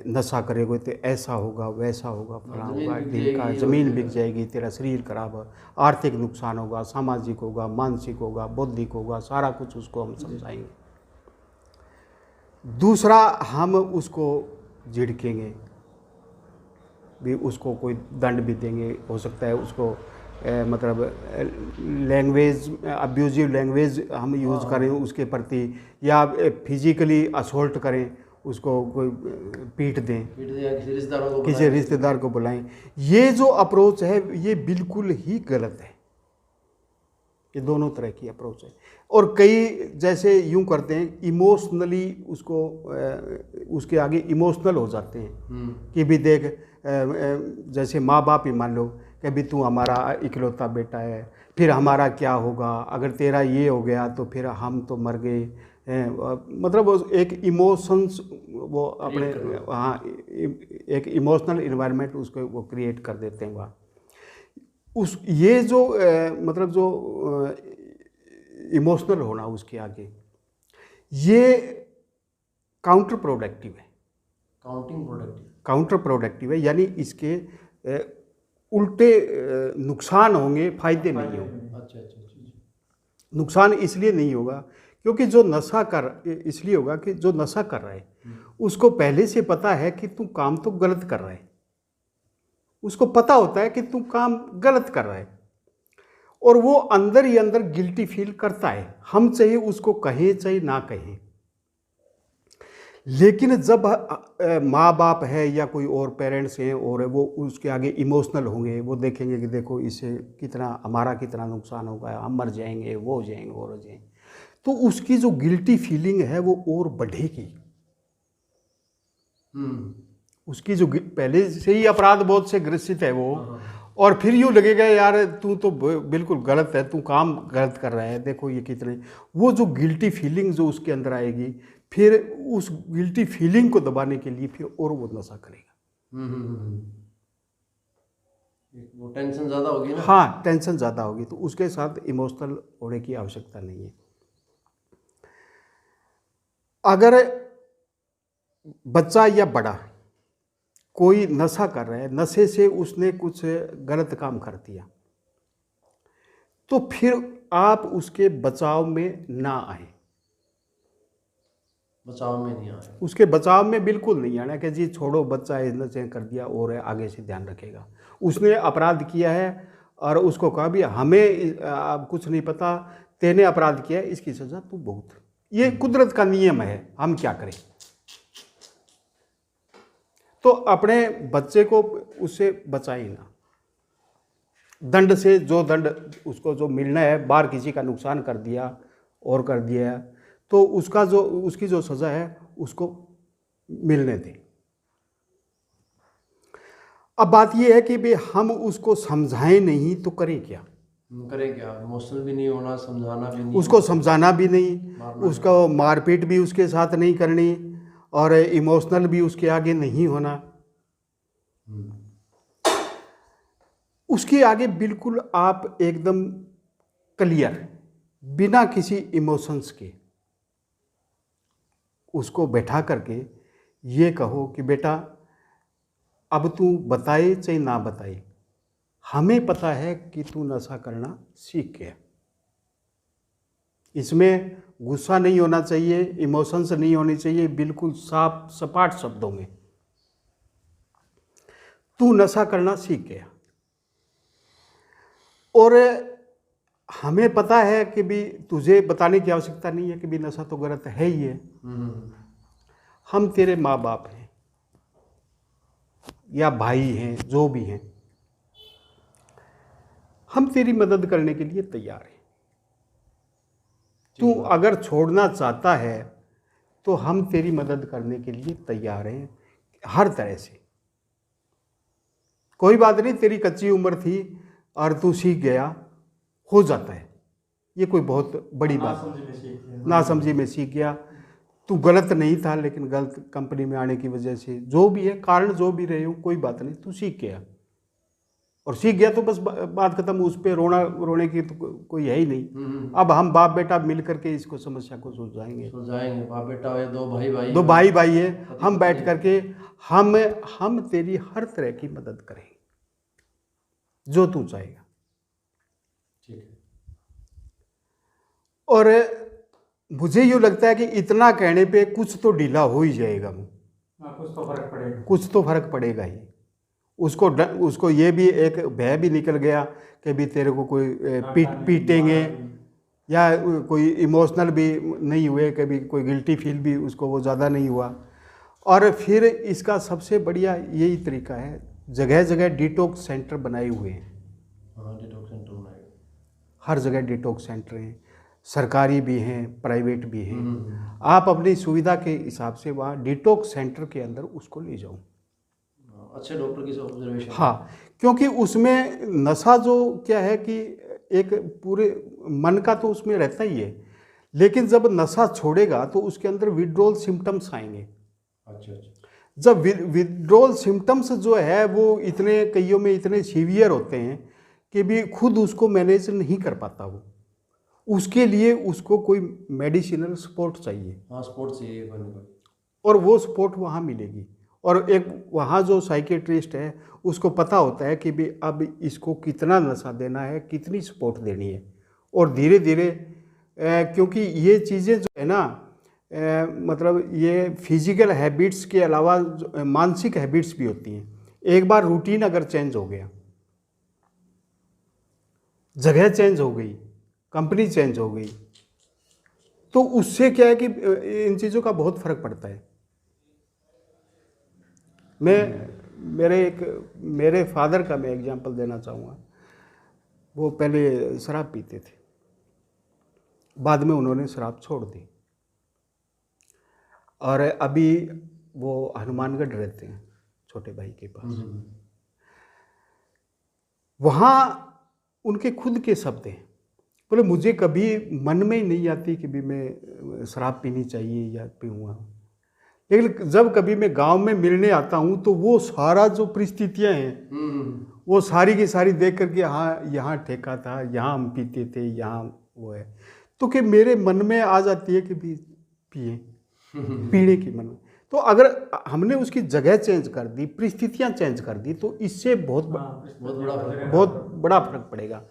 नशा करेगा तो ऐसा होगा, वैसा होगा, फला होगा, ढीका, ज़मीन बिक जाएगी, तेरा शरीर खराब है, आर्थिक नुकसान होगा, सामाजिक होगा, मानसिक होगा, बौद्धिक होगा, सारा कुछ उसको हम समझाएंगे। दूसरा, हम उसको झिड़केंगे भी, उसको कोई दंड भी देंगे, हो सकता है उसको मतलब लैंग्वेज, अब्यूजिव लैंग्वेज हम यूज़ करें उसके प्रति, या फिजिकली असोल्ट करें, उसको कोई पीट दें, किसी रिश्तेदार को बुलाएं। ये जो अप्रोच है ये बिल्कुल ही गलत है। ये दोनों तरह की अप्रोच है। और कई जैसे यूं करते हैं, इमोशनली उसको उसके आगे इमोशनल हो जाते हैं कि भी देख, जैसे माँ बाप ही मान लो कि भी तू हमारा इकलौता बेटा है, फिर हमारा क्या होगा, अगर तेरा ये हो गया तो फिर हम तो मर गए। मतलब एक इमोशंस वो अपने, हाँ, एक इमोशनल इन्वायरमेंट उसको वो क्रिएट कर देते हैं वहाँ। ये जो मतलब जो इमोशनल होना उसके आगे, ये काउंटर प्रोडक्टिव है। काउंटर प्रोडक्टिव है, यानी इसके उल्टे नुकसान होंगे, फायदे नहीं होंगे। अच्छा। नुकसान इसलिए नहीं होगा क्योंकि जो नशा कर इसलिए होगा कि जो नशा कर रहा है उसको पहले से पता है कि तू काम तो गलत कर रहा है। उसको पता होता है कि तू काम गलत कर रहा है और वो अंदर ही अंदर गिल्टी फील करता है, हम चाहे उसको कहें चाहे ना कहें। लेकिन जब माँ बाप है या कोई और पेरेंट्स हैं और वो उसके आगे इमोशनल होंगे, वो देखेंगे कि देखो इससे हमारा कितना नुकसान होगा, हम मर जाएंगे, वो हो जाएंगे, और हो जाएंगे, तो उसकी जो गिल्टी फीलिंग है वो और बढ़ेगी। उसकी जो पहले से ही अपराध बोध से ग्रसित है वो, और फिर यूँ लगेगा यार तू तो बिल्कुल गलत है, तू काम गलत कर रहा है, देखो ये कितने, वो जो गिल्टी फीलिंग जो उसके अंदर आएगी, फिर उस गिल्टी फीलिंग को दबाने के लिए फिर और वो नशा करेगा। वो टेंशन ज़्यादा होगी ना। हाँ, टेंशन ज़्यादा होगी, तो उसके साथ इमोशनल होने की आवश्यकता नहीं है। अगर बच्चा या बड़ा कोई नशा कर रहा है, नशे से उसने कुछ गलत काम कर दिया, तो फिर आप उसके बचाव में ना आए। बचाव में नहीं आए। उसके बचाव में बिल्कुल नहीं आना कि जी छोड़ो बच्चा इसने कर दिया और आगे से ध्यान रखेगा। उसने अपराध किया है और उसको कहा भी हमें कुछ नहीं पता, तेने अपराध किया है, इसकी सज़ा तू भुगत। ये कुदरत का नियम है, हम क्या करें। तो अपने बच्चे को उससे बचाई ना, दंड से जो दंड उसको जो मिलना है, बाहर किसी का नुकसान कर दिया और कर दिया तो उसका जो उसकी जो सज़ा है उसको मिलने दें। अब बात यह है कि भाई हम उसको समझाएं नहीं तो करें क्या? करें क्या? इमोशनल भी नहीं होना, समझाना भी नहीं, उसको समझाना भी नहीं, उसको मारपीट भी उसके साथ नहीं करनी और इमोशनल भी उसके आगे नहीं होना। उसके आगे बिल्कुल आप एकदम क्लियर, बिना किसी इमोशंस के उसको बैठा करके ये कहो कि बेटा अब तू बताए चाहे ना बताए, हमें पता है कि तू नशा करना सीख गया। इसमें गुस्सा नहीं होना चाहिए, इमोशंस नहीं होनी चाहिए, बिल्कुल साफ सपाट शब्दों में तू नशा करना सीख गया। और हमें पता है कि भी तुझे बताने की आवश्यकता नहीं है कि भी नशा तो गलत है ही है। हम तेरे माँ बाप हैं या भाई हैं, जो भी हैं, हम तेरी मदद करने के लिए तैयार हैं। तू अगर छोड़ना चाहता है तो हम तेरी मदद करने के लिए तैयार हैं हर तरह से। कोई बात नहीं, तेरी कच्ची उम्र थी और तू सीख गया, हो जाता है, ये कोई बहुत बड़ी बात, नासमझी में सीख गया। तू गलत नहीं था लेकिन गलत कंपनी में आने की वजह से जो भी है, कारण जो भी रहे हो, कोई बात नहीं, तू सीख गया और सीख गया तो बस बात खत्म। उस पर रोने की तो कोई है ही नहीं। अब हम बाप बेटा मिल करके इसको समस्या को सुलझाएंगे। बाप बेटा है, दो भाई भाई है, हम बैठ करके हम तेरी हर तरह की मदद करेंगे जो तू चाहेगा। ठीक है। और मुझे यूँ लगता है कि इतना कहने पे कुछ तो ढीला हो ही जाएगा, कुछ तो फर्क पड़ेगा ही। उसको ये भी एक भय भी निकल गया कि भी तेरे को कोई पीटेंगे, या कोई इमोशनल भी नहीं हुए, कभी कोई गिल्टी फील भी उसको वो ज़्यादा नहीं हुआ। और फिर इसका सबसे बढ़िया यही तरीका है, जगह जगह डिटॉक्स सेंटर बनाए हुए हैं। डिटॉक्स सेंटर बनाए, हर जगह डिटॉक्स सेंटर हैं, सरकारी भी हैं, प्राइवेट भी हैं। आप अपनी सुविधा के हिसाब से वहाँ डिटॉक्स सेंटर के अंदर उसको ले जाओ। अच्छे डॉक्टर की ऑब्जर्वेशन। हाँ, क्योंकि उसमें नशा जो क्या है कि एक पूरे मन का तो उसमें रहता ही है, लेकिन जब नशा छोड़ेगा तो उसके अंदर विड्रॉल सिम्टम्स आएंगे। अच्छा। जब विड्रॉल सिम्टम्स जो है वो इतने कईयों में इतने सीवियर होते हैं कि भी खुद उसको मैनेज नहीं कर पाता वो, उसके लिए उसको कोई मेडिसिनल सपोर्ट चाहिए। हाँ, सपोर्ट चाहिए और वो सपोर्ट वहाँ मिलेगी। और एक वहाँ जो साइकेट्रिस्ट है उसको पता होता है कि भी अब इसको कितना नशा देना है, कितनी सपोर्ट देनी है। और धीरे धीरे क्योंकि ये चीज़ें जो है ना, मतलब ये फिजिकल हैबिट्स के अलावा मानसिक हैबिट्स भी होती हैं। एक बार रूटीन अगर चेंज हो गया, जगह चेंज हो गई, कंपनी चेंज हो गई, तो उससे क्या है कि इन चीज़ों का बहुत फर्क पड़ता है। मेरे फादर का मैं एग्जांपल देना चाहूँगा। वो पहले शराब पीते थे, बाद में उन्होंने शराब छोड़ दी और अभी वो हनुमानगढ़ रहते हैं, छोटे भाई के पास। वहाँ उनके खुद के शब्द हैं, बोले मुझे कभी मन में ही नहीं आती कि भी मैं शराब पीनी चाहिए या पीऊँगा, लेकिन जब कभी मैं गांव में मिलने आता हूँ तो वो सारा जो परिस्थितियाँ हैं वो सारी की सारी देख करके, हाँ यहाँ ठेका था, यहाँ हम पीते थे, यहाँ वो है, तो कि मेरे मन में आ जाती है कि भी पिए, पीने की मन में। तो अगर हमने उसकी जगह चेंज कर दी, परिस्थितियाँ चेंज कर दी, तो इससे बहुत बड़ा फर्क पड़ेगा।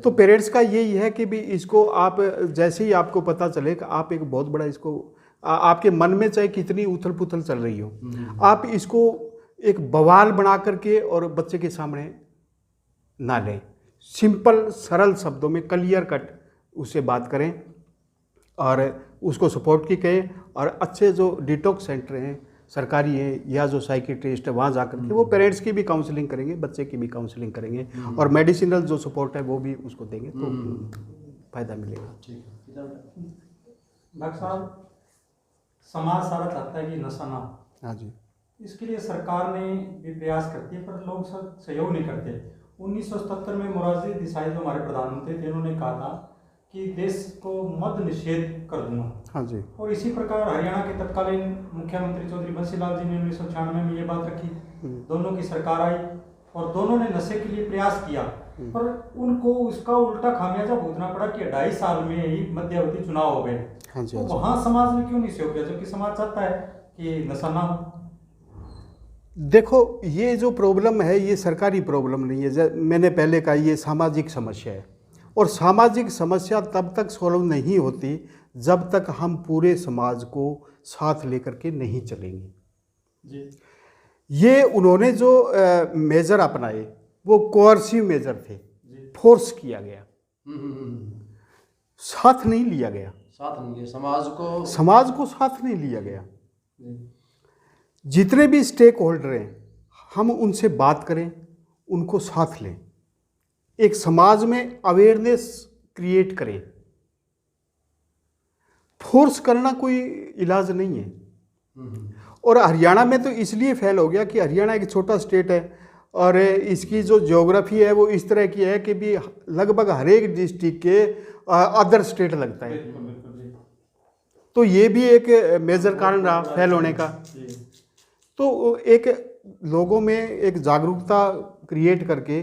तो पेरेंट्स का यही है कि भी इसको आप जैसे ही आपको पता चले कि आप एक बहुत बड़ा इसको आपके मन में चाहे कितनी उथल पुथल चल रही हो, आप इसको एक बवाल बना करके और बच्चे के सामने ना लें। सिंपल सरल शब्दों में क्लियर कट उससे बात करें और उसको सपोर्ट की कहें। और अच्छे जो डिटॉक्स सेंटर हैं सरकारी हैं या जो साइकियाट्रिस्ट है वहाँ जाकर के वो पेरेंट्स की भी काउंसलिंग करेंगे, बच्चे की भी काउंसलिंग करेंगे और मेडिसिनल जो सपोर्ट है वो भी उसको देंगे तो फायदा मिलेगा। ठीक है। डॉक्टर साहब, समाज सारा चाहता है कि नशा ना हो, हाँ जी। इसके लिए सरकार ने भी प्रयास करती है पर लोग सब सहयोग नहीं करते। 1977 में मोरारजी देसाई जो हमारे प्रधानमंत्री थे उन्होंने कहा था कि देश को मद निषेध कर दूंगा। हाँ जी। और इसी प्रकार हरियाणा के तत्कालीन मुख्यमंत्री चौधरी बंसीलाल जी ने 1996 में ये बात रखी। दोनों की सरकार आई और दोनों ने नशे के लिए प्रयास किया, पर उनको उसका उल्टा खामियाजा भुगतना पड़ा कि 2.5 साल में ही मध्यावधि चुनाव हो गए। हाँ जी। तो वहाँ समाज में क्यों नहीं सहयोग किया, जबकि समाज चाहता है कि नशा ना हो? देखो, ये जो प्रॉब्लम है ये सरकारी प्रॉब्लम नहीं है। मैंने पहले कहा ये सामाजिक समस्या है और सामाजिक समस्या तब तक सॉल्व नहीं होती जब तक हम पूरे समाज को साथ लेकर के नहीं चलेंगे जी। ये उन्होंने जो मेजर अपनाए वो कोअर्सिव मेजर थे, फोर्स किया गया, साथ नहीं लिया गया, साथ नहीं लिया, समाज को साथ नहीं लिया गया। जितने भी स्टेक होल्डर हैं हम उनसे बात करें, उनको साथ लें, एक समाज में अवेयरनेस क्रिएट करें। फोर्स करना कोई इलाज नहीं है। और हरियाणा में तो इसलिए फेल हो गया कि हरियाणा एक छोटा स्टेट है और इसकी जो ज्योग्राफी है वो इस तरह की है कि भी लगभग हर एक डिस्ट्रिक्ट के अदर स्टेट लगता है। तो ये भी एक मेजर कारण रहा फेल होने का। तो एक लोगों में एक जागरूकता क्रिएट करके,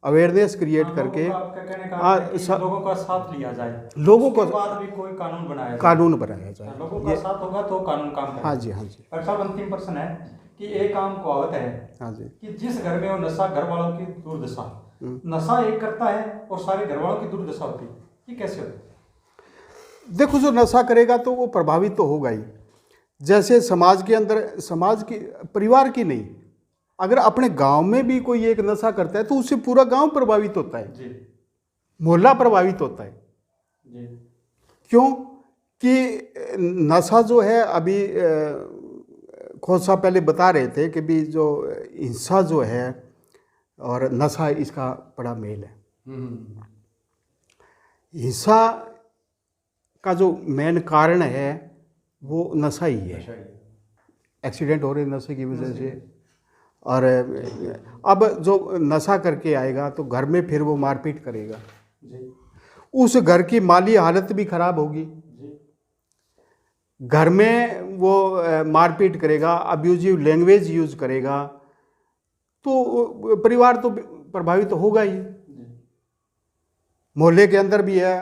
अवेयरनेस क्रिएट करके लोगों का साथ लिया जाए, लोगों को बाद भी कोई कानून बनाया जाए। लोगों का साथ होगा तो कानून काम करेगा। हाँ जी, हाँ जी। डॉक्टर साहब, अंतिम प्रश्न है कि एक आम कहावत है, हाँ जी, कि जिस घर में हो नशा घर वालों की दुर्दशा। नशा एक करता है और सारे घर वालों की दुर्दशा होती है, ये कैसे होता है? देखो, जो नशा करेगा तो वो प्रभावित तो होगा ही। जैसे समाज के अंदर, समाज की, परिवार की नहीं, अगर अपने गांव में भी कोई एक नशा करता है तो उससे पूरा गांव प्रभावित होता है जी। मोहल्ला प्रभावित होता है जी। क्यों कि नशा जो है, अभी खोज साहब पहले बता रहे थे कि भी जो हिंसा जो है और नशा, इसका बड़ा मेल है। हिंसा का जो मेन कारण है वो नशा ही है। एक्सीडेंट हो रहे नशे की वजह से। और अब जो नशा करके आएगा तो घर में फिर वो मारपीट करेगा, उस घर की माली हालत भी खराब होगी। घर में वो मारपीट करेगा, अब्यूजिव लैंग्वेज यूज करेगा, तो परिवार तो प्रभावित तो होगा ही। मोहल्ले के अंदर भी है,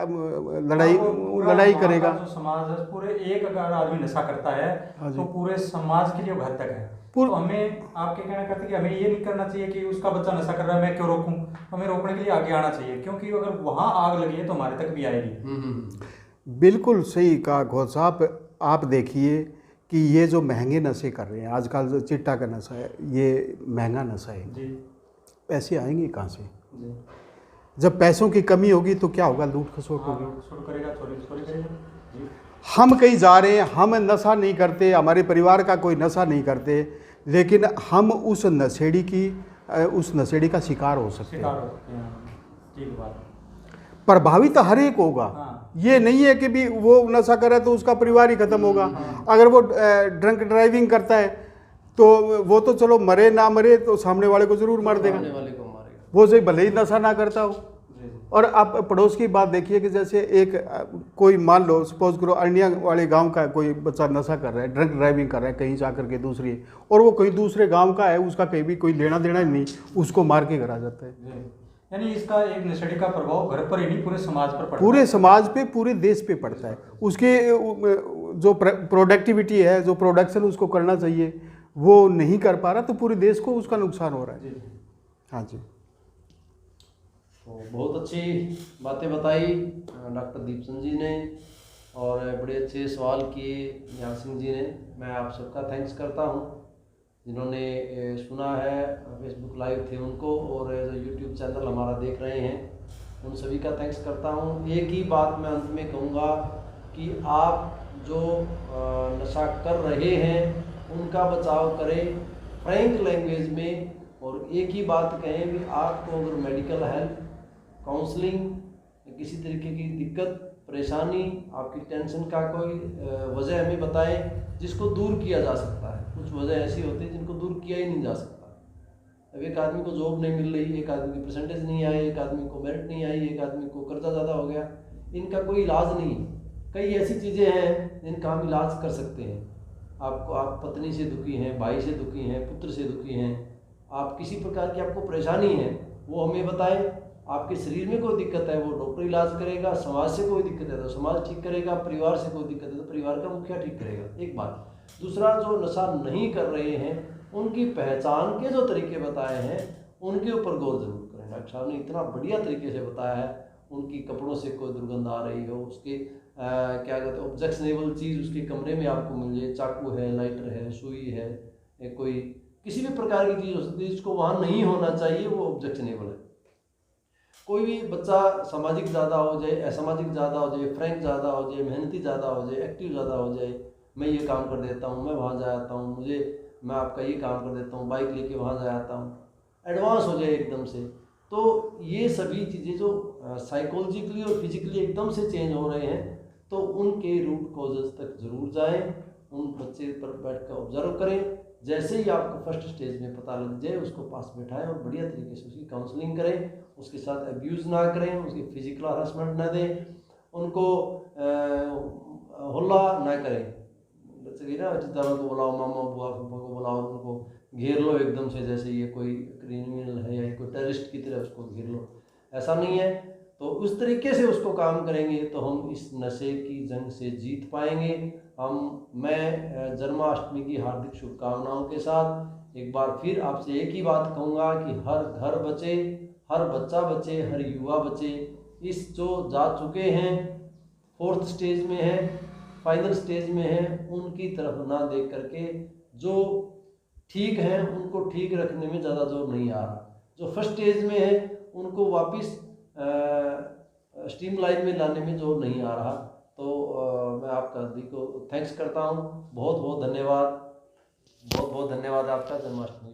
लड़ाई करेगा। जो समाज है, पूरे एक अगर आदमी नशा करता है तो पूरे समाज के लिए घातक है। तो हमें, आपके कहना कहते हैं कि हमें ये नहीं करना चाहिए कि उसका बच्चा नशा कर रहा है मैं क्यों रोकूं, हमें रोकने के लिए आगे आना चाहिए, क्योंकि अगर वहां आग लगी है तो हमारे तक भी आएगी। बिल्कुल सही कहा घोष साहब। आप देखिए कि ये जो महंगे नशे कर रहे हैं आजकल, जो चिट्टा का नशा है, ये महंगा नशा है जी। पैसे आएंगे कहाँ से जी? जब पैसों की कमी होगी तो क्या होगा? लूट खसोट होगी, चोरी करेगा जी। हम कहीं जा रहे हैं, हम नशा नहीं करते, हमारे परिवार का कोई नशा नहीं करते, लेकिन हम उस नशेड़ी का शिकार हो सकते हैं। ठीक बात। प्रभावित हर एक होगा। ये नहीं है कि भी वो नशा करे तो उसका परिवार ही खत्म होगा। अगर वो ड्रंक ड्राइविंग करता है तो वो तो चलो मरे ना मरे तो सामने वाले को जरूर मार देगा, वो सही भले ही नशा ना करता हो। और आप पड़ोस की बात देखिए कि जैसे एक कोई, मान लो सपोज करो अरनिया वाले गांव का कोई बच्चा नशा कर रहा है, ड्रंक ड्राइविंग कर रहा है कहीं जा करके दूसरी, और वो कहीं दूसरे गांव का है, उसका कहीं भी कोई लेना देना नहीं, उसको मार के घर आ जाता है। यानी इसका एक नशेड़ी का प्रभाव घर पर ही नहीं पूरे समाज पर पड़ता है। पूरे समाज पे, पूरे देश पे पड़ता है। उसके जो प्रोडक्टिविटी है, जो प्रोडक्शन उसको करना चाहिए वो नहीं कर पा रहा, तो पूरे देश को उसका नुकसान हो रहा है। हाँ जी। तो बहुत अच्छी बातें बताई डॉक्टर दीपचंद जी ने। और बड़े अच्छे सवाल किए ज्ञान सिंह जी ने। मैं आप सबका थैंक्स करता हूँ जिन्होंने सुना है, फेसबुक लाइव थे उनको, और जो यूट्यूब चैनल हमारा देख रहे हैं उन सभी का थैंक्स करता हूँ। एक ही बात मैं अंत में कहूँगा कि आप जो नशा कर रहे हैं उनका बचाव करें फ्रैंक लैंग्वेज में, और एक ही बात कहें कि आपको अगर मेडिकल हेल्प, काउंसलिंग, किसी तरीके की दिक्कत परेशानी, आपकी टेंशन का कोई वजह हमें बताएं जिसको दूर किया जा सकता है। कुछ वजह ऐसी होती है जिनको दूर किया ही नहीं जा सकता। अब एक आदमी को जॉब नहीं मिल रही, एक आदमी की परसेंटेज नहीं आई, एक आदमी को मेरिट नहीं आई, एक आदमी को कर्जा ज़्यादा हो गया, इनका कोई इलाज नहीं है। कई ऐसी चीज़ें हैं जिनका हम इलाज कर सकते हैं। आप पत्नी से दुखी हैं, भाई से दुखी हैं, पुत्र से दुखी हैं, आप किसी प्रकार की आपको परेशानी है वो हमें बताएं। आपके शरीर में कोई दिक्कत है वो डॉक्टर इलाज करेगा, समाज से कोई दिक्कत है तो समाज ठीक करेगा, परिवार से कोई दिक्कत है तो परिवार का मुखिया ठीक करेगा, एक बात। दूसरा, जो नशा नहीं कर रहे हैं उनकी पहचान के जो तरीके बताए हैं उनके ऊपर गौर जरूर करें। डॉक्टर साहब ने इतना बढ़िया तरीके से बताया है। उनकी कपड़ों से कोई दुर्गंध आ रही हो, उसके क्या कहते हैं ऑब्जेक्शनेबल चीज़ उसके कमरे में आपको मिल जाए, चाकू है, लाइटर है, सुई है, कोई किसी भी प्रकार की चीज़ हो सकती है जिसको वहाँ नहीं होना चाहिए, वो ऑब्जेक्शनेबल है। कोई भी बच्चा सामाजिक ज़्यादा हो जाए, असामाजिक ज़्यादा हो जाए, फ्रैंक ज़्यादा हो जाए, मेहनती ज़्यादा हो जाए, एक्टिव ज़्यादा हो जाए, मैं ये काम कर देता हूँ, मैं वहाँ जाता हूँ, मैं आपका ये काम कर देता हूँ, बाइक लेके वहाँ जाता हूँ, एडवांस हो जाए एकदम से, तो ये सभी चीज़ें जो साइकोलॉजिकली और फिजिकली एकदम से चेंज हो रहे हैं, तो उनके रूट कॉजेज तक जरूर जाएं, उन बच्चे पर बैठ कर ऑब्जर्व करें। जैसे ही आपको फर्स्ट स्टेज में पता लग जाए उसको पास बैठाएं और बढ़िया तरीके से उसकी काउंसलिंग करें, उसके साथ अब्यूज़ ना करें, उसकी फिजिकल हरासमेंट ना दें, उनको हल्ला ना करें। जैसे कि ना रिश्तेदारों को बुलाओ, मामा बुआ फूफा को बुलाओ, उनको घेर लो एकदम से जैसे ये कोई क्रिमिनल है या कोई टेररिस्ट की तरह उसको घेर लो, ऐसा नहीं है। तो उस तरीके से उसको काम करेंगे तो हम इस नशे की जंग से जीत पाएंगे। मैं जन्माष्टमी की हार्दिक शुभकामनाओं के साथ एक बार फिर आपसे एक ही बात कहूँगा कि हर घर बचे, हर बच्चा बचे, हर युवा बचे। इस जो जा चुके हैं, फोर्थ स्टेज में है, फाइनल स्टेज में है, उनकी तरफ ना देख करके जो ठीक है उनको ठीक रखने में ज़्यादा जोर नहीं आ रहा। जो फर्स्ट स्टेज में है उनको वापस स्ट्रीम लाइन में लाने में जोर नहीं आ रहा। तो मैं आपका दी को थैंक्स करता हूँ। बहुत बहुत धन्यवाद, बहुत बहुत धन्यवाद आपका। जन्माष्टमी